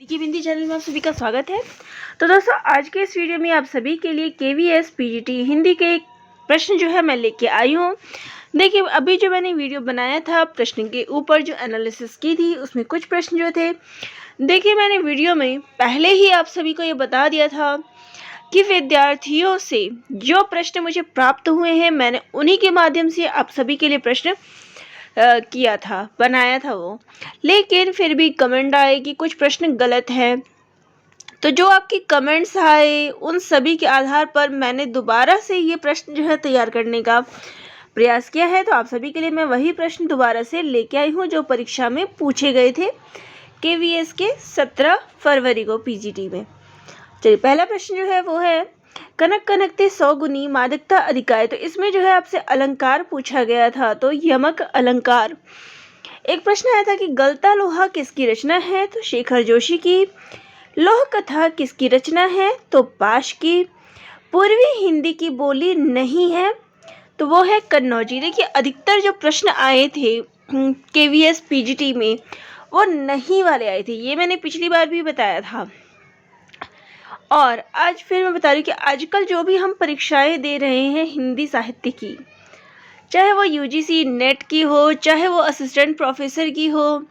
देखिए बिंदी चैनल में आप सभी का स्वागत है। तो दोस्तों आज के इस वीडियो में आप सभी के लिए केवीएस पीजीटी हिंदी के एक प्रश्न जो है मैं लेके आई हूँ। देखिए अभी जो मैंने वीडियो बनाया था प्रश्न के ऊपर जो एनालिसिस की थी उसमें कुछ प्रश्न जो थे, देखिए मैंने वीडियो में पहले ही आप सभी को ये बता दिया था कि विद्यार्थियों से जो प्रश्न मुझे प्राप्त हुए हैं मैंने उन्हीं के माध्यम से आप सभी के लिए प्रश्न किया था, बनाया था वो। लेकिन फिर भी कमेंट आए कि कुछ प्रश्न गलत हैं, तो जो आपके कमेंट्स आए उन सभी के आधार पर मैंने दोबारा से ये प्रश्न जो है तैयार करने का प्रयास किया है। तो आप सभी के लिए मैं वही प्रश्न दोबारा से लेके आई हूँ जो परीक्षा में पूछे गए थे केवीएस के 17 फरवरी को पीजीटी में। चलिए पहला प्रश्न जो है वो है कनक कनकते 100 गुनी मादकता अधिकाय। तो इसमें जो है आपसे अलंकार पूछा गया था, तो यमक अलंकार। एक प्रश्न आया था कि गलता लोहा किसकी रचना है, तो शेखर जोशी की। लोह कथा किसकी रचना है, तो पाश की। पूर्वी हिंदी की बोली नहीं है, तो वो है कन्नौजी। देखिए अधिकतर जो प्रश्न आए थे केवीएस पीजीटी में वो नहीं वाले आए थे, ये मैंने पिछली बार भी बताया था। और आज फिर मैं बता रही हूँ कि आजकल जो भी हम परीक्षाएं दे रहे हैं हिंदी साहित्य की, चाहे वो यूजीसी नेट की हो, चाहे वो असिस्टेंट प्रोफेसर की हो,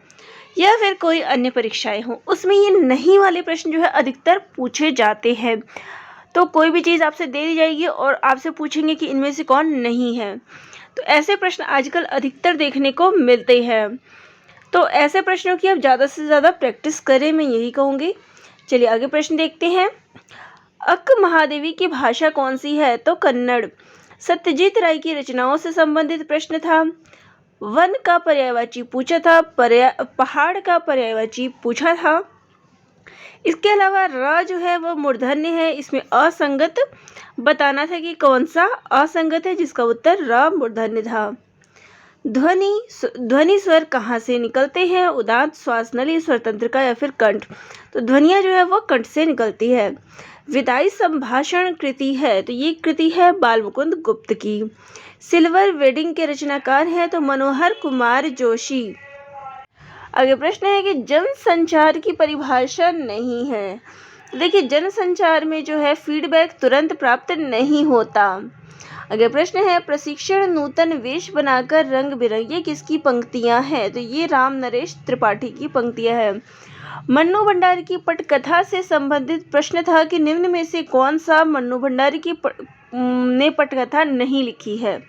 या फिर कोई अन्य परीक्षाएं हो, उसमें ये नहीं वाले प्रश्न जो है अधिकतर पूछे जाते हैं। तो कोई भी चीज़ आपसे दे दी जाएगी और आपसे पूछेंगे कि इनमें से कौन नहीं है, तो ऐसे प्रश्न आजकल अधिकतर देखने को मिलते हैं। तो ऐसे प्रश्नों की आप ज़्यादा से ज़्यादा प्रैक्टिस करें, मैं यही कहूँगी। चलिए आगे प्रश्न देखते हैं। अक्क महादेवी की भाषा कौन सी है, तो कन्नड़। सत्यजीत राय की रचनाओं से संबंधित प्रश्न था। वन का पर्यायवाची पूछा था, पहाड़ का पर्यायवाची पूछा था। इसके अलावा र जो है वो मूर्धन्य है, इसमें असंगत बताना था कि कौन सा असंगत है, जिसका उत्तर र मूर्धन्य था। ध्वनि स्वर कहाँ से निकलते हैं, उदात्त, श्वासनली, स्वरतंत्र का या फिर कंठ। तो ध्वनियाँ जो है वो कंठ से निकलती है। विदाई संभाषण कृति है, तो ये कृति है बाल मुकुंद गुप्त की। सिल्वर वेडिंग के रचनाकार हैं तो मनोहर कुमार जोशी। आगे प्रश्न है कि जनसंचार की परिभाषा नहीं है। देखिए जनसंचार में जो है फीडबैक तुरंत प्राप्त नहीं होता। अगला प्रश्न है प्रशिक्षण नूतन वेश बनाकर रंग बिरंगे किसकी पंक्तियां हैं, तो ये राम नरेश त्रिपाठी की पंक्तियां हैं। मन्नू भंडारी की पटकथा से संबंधित प्रश्न था कि निम्न में से कौन सा मन्नू भंडारी की ने पटकथा नहीं लिखी है।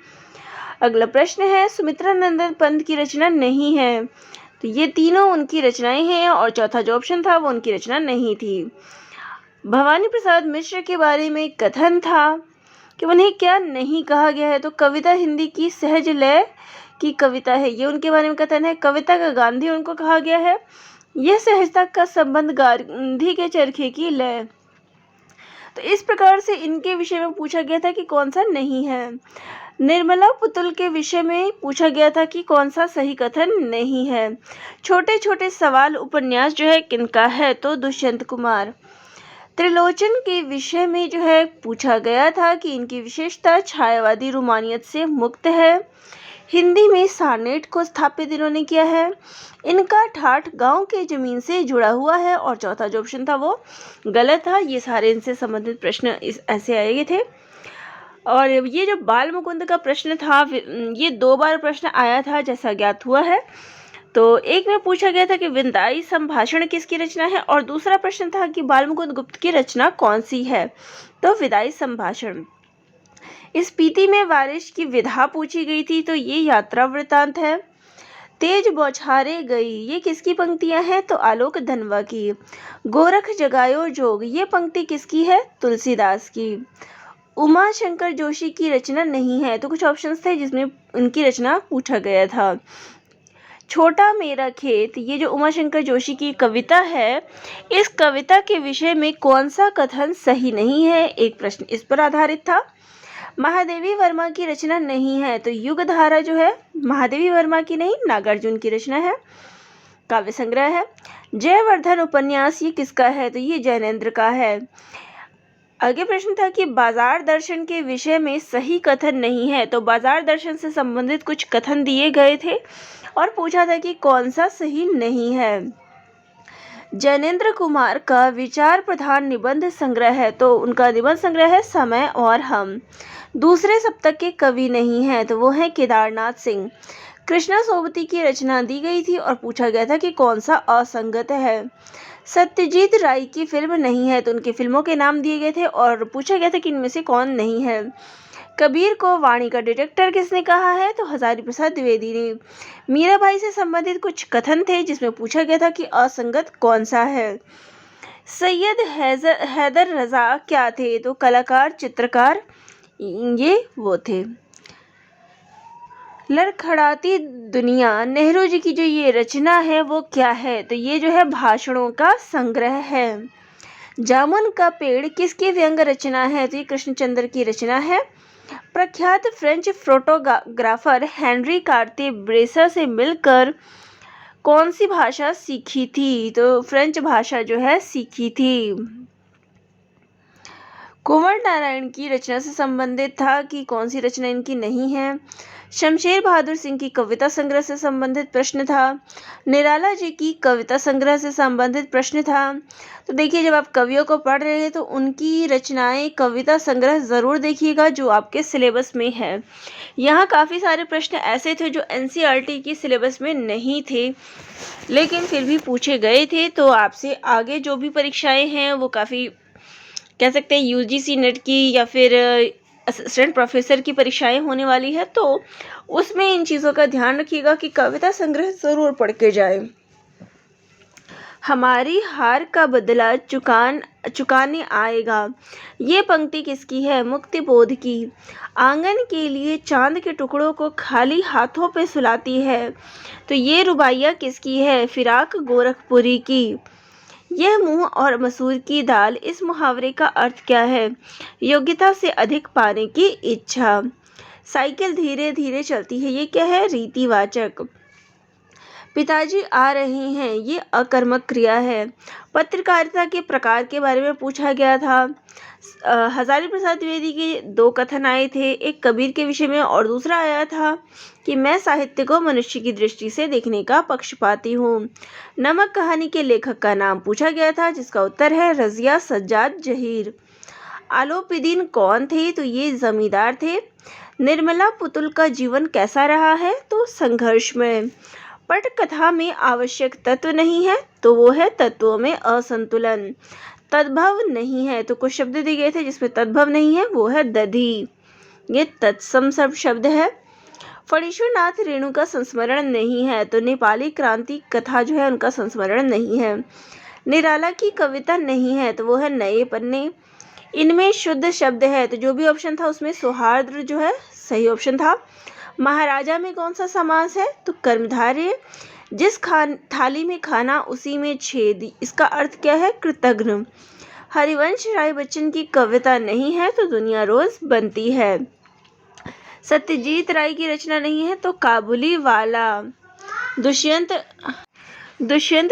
अगला प्रश्न है सुमित्रा नंदन पंत की रचना नहीं है, तो ये तीनों उनकी रचनाएं हैं और चौथा जो ऑप्शन था वो उनकी रचना नहीं थी। भवानी प्रसाद मिश्र के बारे में कथन था कि उन्हें क्या नहीं कहा गया है, तो कविता हिंदी की सहज लय की कविता है, ये उनके बारे में कथन है। कविता का गांधी उनको कहा गया है, यह सहजता का संबंध गांधी के चरखे की लय। तो इस प्रकार से इनके विषय में पूछा गया था कि कौन सा नहीं है। निर्मला पुतुल के विषय में पूछा गया था कि कौन सा सही कथन नहीं है। छोटे छोटे सवाल उपन्यास जो है किनका है, तो दुष्यंत कुमार। त्रिलोचन के विषय में जो है पूछा गया था कि इनकी विशेषता छायावादी रोमानियत से मुक्त है। हिंदी में सानेट को स्थापित इन्होंने किया है। इनका ठाठ गांव के जमीन से जुड़ा हुआ है और चौथा जो ऑप्शन था वो गलत था। ये सारे इनसे संबंधित प्रश्न ऐसे आए गए थे। और ये जो बाल मुकुंद का प्रश्न था ये 2 बार प्रश्न आया था जैसा ज्ञात हुआ है। तो एक में पूछा गया था कि विदाई संभाषण किसकी रचना है और दूसरा प्रश्न था कि बाल मुकुंद गुप्त की रचना कौन सी है, तो विदाई संभाषण। इस पीति में बारिश की विधा पूछी गई थी, तो ये यात्रा वृतांत है। तेज बौछारे गई, ये किसकी पंक्तियां हैं, तो आलोक धनवा की। गोरख जगायो जोग, ये पंक्ति किसकी है, तुलसीदास की। उमा शंकर जोशी की रचना नहीं है, तो कुछ ऑप्शंस थे जिसमें उनकी रचना पूछा गया था। छोटा मेरा खेत, ये जो उमा शंकर जोशी की कविता है, इस कविता के विषय में कौन सा कथन सही नहीं है, एक प्रश्न इस पर आधारित था। महादेवी वर्मा की रचना नहीं है, तो युगधारा जो है महादेवी वर्मा की नहीं नागार्जुन की रचना है, काव्य संग्रह है। जयवर्धन उपन्यास ये किसका है, तो ये जैनेन्द्र का है। आगे प्रश्न था कि बाजार दर्शन के विषय में सही कथन नहीं है, तो बाजार दर्शन से संबंधित कुछ कथन दिए गए थे और पूछा था कि कौन सा सही नहीं है। जैनेन्द्र कुमार का विचार प्रधान निबंध संग्रह है, तो उनका निबंध संग्रह है समय और हम। दूसरे सप्तक के कवि नहीं है, तो वो है केदारनाथ सिंह। कृष्णा सोबती की रचना दी गई थी और पूछा गया था कि कौन सा असंगत है। सत्यजीत राय की फिल्म नहीं है, तो उनकी फिल्मों के नाम दिए गए थे और पूछा गया था कि इनमें से कौन नहीं है। कबीर को वाणी का डिटेक्टर किसने कहा है, तो हजारी प्रसाद द्विवेदी ने। मीराबाई से संबंधित कुछ कथन थे जिसमें पूछा गया था कि असंगत कौन सा है। सैयद हैदर रजा क्या थे, तो कलाकार चित्रकार ये वो थे। लड़खड़ाती दुनिया, नेहरू जी की जो ये रचना है वो क्या है, तो ये जो है भाषणों का संग्रह है। जामुन का पेड़ किसकी व्यंग रचना है, तो ये कृष्णचंद्र की रचना है। प्रख्यात फ्रेंच फोटोग्राफर हेनरी कार्टे ब्रेसा से मिलकर कौन सी भाषा सीखी थी, तो फ्रेंच भाषा जो है सीखी थी। कुंवर नारायण की रचना से संबंधित था कि कौन सी रचना इनकी नहीं है। शमशेर बहादुर सिंह की कविता संग्रह से संबंधित प्रश्न था। निराला जी की कविता संग्रह से संबंधित प्रश्न था। तो देखिए, जब आप कवियों को पढ़ रहे हैं तो उनकी रचनाएं कविता संग्रह ज़रूर देखिएगा जो आपके सिलेबस में है। यहाँ काफ़ी सारे प्रश्न ऐसे थे जो एनसीईआरटी की सिलेबस में नहीं थे, लेकिन फिर भी पूछे गए थे। तो आपसे आगे जो भी परीक्षाएं हैं वो काफ़ी कह सकते हैं यूजीसी नेट की या फिर असिस्टेंट प्रोफेसर की परीक्षाएं होने वाली है, तो उसमें इन चीज़ों का ध्यान रखिएगा कि कविता संग्रह ज़रूर पढ़ के जाए। हमारी हार का बदला चुकाने आएगा, ये पंक्ति किसकी है, मुक्तिबोध की। आंगन के लिए चांद के टुकड़ों को खाली हाथों पे सुलाती है, तो ये रुबाइया किसकी है, फिराक गोरखपुरी की। यह मूंग और मसूर की दाल, इस मुहावरे का अर्थ क्या है, योग्यता से अधिक पाने की इच्छा। साइकिल धीरे धीरे चलती है, ये क्या है, रीतिवाचक। पिताजी आ रहे हैं, ये अकर्मक क्रिया है। पत्रकारिता के प्रकार के बारे में पूछा गया था। हजारी प्रसाद द्विवेदी के दो कथन आए थे, एक कबीर के विषय में और दूसरा आया था कि मैं साहित्य को मनुष्य की दृष्टि से देखने का पक्षपाती हूँ। नमक कहानी के लेखक का नाम पूछा गया था, जिसका उत्तर है रजिया सज्जाद जहीर। आलोपीदीन कौन थे, तो ये जमींदार थे। निर्मला पुतुल का जीवन कैसा रहा है, तो संघर्षमय। पटकथा में आवश्यक तत्व नहीं है, तो वो है तत्वों में असंतुलन। तद्भव नहीं है, तो कुछ शब्द दिए गए थे जिसमें तद्भव नहीं है, वो है दधी, ये तत्सम सब शब्द है। फणीश्वरनाथ रेणु का संस्मरण नहीं है, तो नेपाली क्रांति कथा जो है उनका संस्मरण नहीं है। निराला की कविता नहीं है, तो वो है नए पन्ने। इनमें शुद्ध शब्द है, तो जो भी ऑप्शन था उसमें सौहार्द जो है सही ऑप्शन था। महाराजा में कौन सा समास है, तो कर्मधारय। जिस थाली में खाना उसी में छेद, इसका अर्थ क्या है, कृतघ्न। हरिवंश राय बच्चन की कविता नहीं है, तो दुनिया रोज बनती है। सत्यजीत राय की रचना नहीं है, तो काबुली वाला। दुष्यंत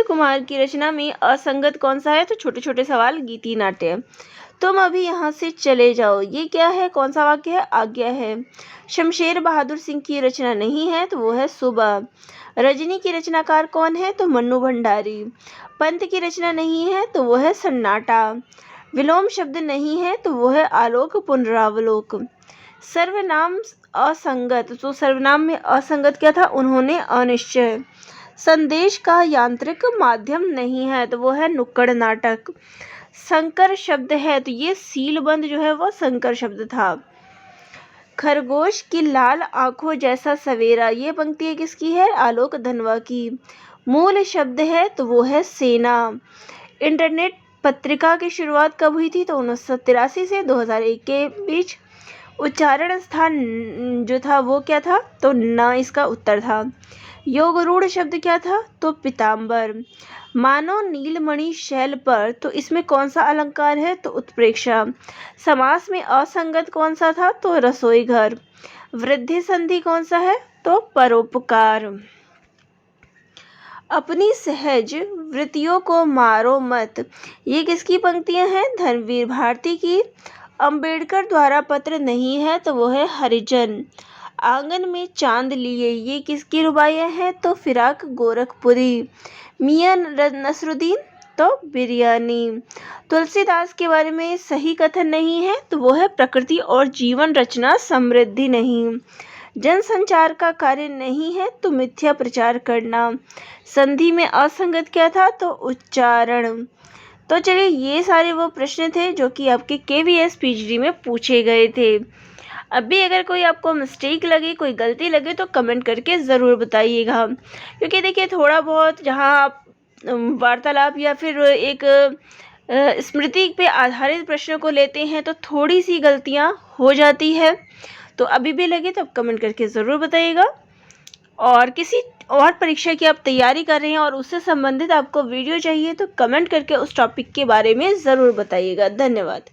कुमार की रचना में असंगत कौन सा है, तो छोटे छोटे सवाल गीति नाट्य। तुम अभी यहाँ से चले जाओ, ये क्या है, कौन सा वाक्य है, आज्ञा है। शमशेर बहादुर सिंह की रचना नहीं है, तो वो है सुबह। रजनी की रचनाकार कौन है, तो मन्नू भंडारी। पंत की रचना नहीं है, तो वो है सन्नाटा। विलोम शब्द नहीं है, तो वो है आलोक पुनरावलोक। सर्वनाम असंगत, तो सर्वनाम में असंगत क्या था, उन्होंने अनिश्चय। संदेश का यांत्रिक माध्यम नहीं है, तो वो है नुक्कड़ नाटक। संकर शब्द है, तो ये सीलबंद जो है वो संकर शब्द था। खरगोश की लाल आंखों जैसा सवेरा, ये पंक्ति किसकी है, आलोक धनवा की। मूल शब्द है, तो वो है सेना। इंटरनेट पत्रिका की शुरुआत कब हुई थी, तो 1983 से 2001 के बीच। उच्चारण स्थान जो था वो क्या था, तो न इसका उत्तर था। योगरूढ़ शब्द क्या था, तो पीताम्बर। मानो नीलमणि शैल पर, तो इसमें कौन सा अलंकार है, तो उत्प्रेक्षा। समास में असंगत कौन सा था, तो रसोई घर। वृद्धि संधि कौन सा है, तो परोपकार। अपनी सहज वृत्तियों को मारो मत, ये किसकी पंक्तियां हैं, धर्मवीर भारती की। अंबेडकर द्वारा पत्र नहीं है, तो वो है हरिजन। आंगन में चांद लिए, ये किसकी रुबाइयाँ हैं, तो फिराक गोरखपुरी। मियां नसरुद्दीन तो बिरयानी। तुलसीदास के बारे में सही कथन नहीं है तो वो है प्रकृति और जीवन रचना समृद्धि नहीं। जनसंचार का कार्य नहीं है तो मिथ्या प्रचार करना। संधि में असंगत क्या था तो उच्चारण। तो चलिए ये सारे वो प्रश्न थे जो कि आपके KVS PGD में पूछे गए थे। अभी अगर कोई आपको मिस्टेक लगे, कोई गलती लगे तो कमेंट करके ज़रूर बताइएगा, क्योंकि देखिए थोड़ा बहुत जहाँ आप वार्तालाप या फिर एक स्मृति पे आधारित प्रश्नों को लेते हैं तो थोड़ी सी गलतियाँ हो जाती है। तो अभी भी लगे तो आप कमेंट करके ज़रूर बताइएगा। और किसी और परीक्षा की आप तैयारी कर रहे हैं और उससे संबंधित आपको वीडियो चाहिए तो कमेंट करके उस टॉपिक के बारे में ज़रूर बताइएगा। धन्यवाद।